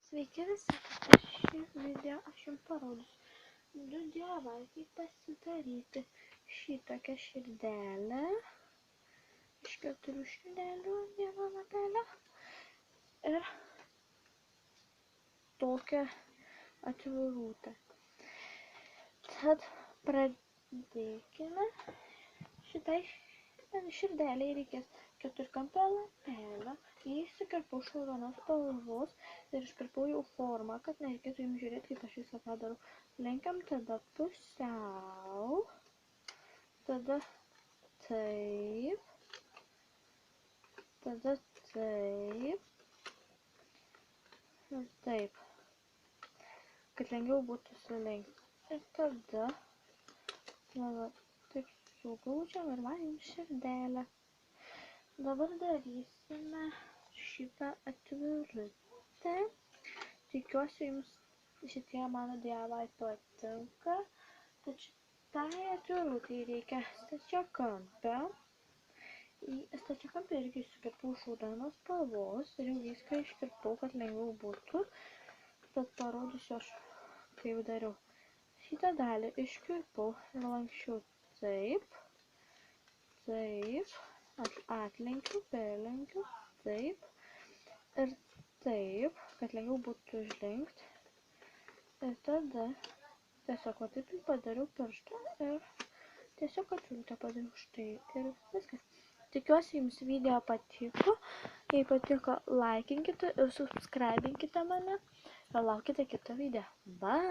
Sveiki visi, šį video aš jums parodysiu du DIY, kaip pasidaryti šitokią širdelę iš 4 širdelių vieno lapelio ir tokią atvirutę. Tad pradėkime. Šitai širdeliai reikės 4-kampio lapelio. Jį įsikirpau iš raudonos spalvos ir iškirpau jau formą, kad nereikėtų jums žiūrėti, kaip aš visą tą darau. Lenkiam tada pusiau, tada taip, tada taip ir taip, kad lengviau būtų sulenkti. Ir tada taip suglaudžiam ir man jums širdelę. Dabar darysime šitą atvirutę. Tikiuosi jums šitie mano DIY patinka. Tad šitai atvirutei reikia stačiakampio. Į stačiakampį irgi iškirpau iš raudonos spalvos ir jau viską iškirpau, kad lengviau būtų. Tad parodysiu aš, kaip dariau. Šitą dalį iškirpau ir lanksčiau taip, taip. Atlenkiu, perlenkiu, taip ir taip, kad lengviau būtų užlenkti. Ir tada tiesiog va taip padariau pirštą ir tiesiog atvirutę padariau štai ir viskas. Tikiuosi jums video patiko. Jei patiko, laikinkite ir subscribinkite mane ir laukite kito video. Bye!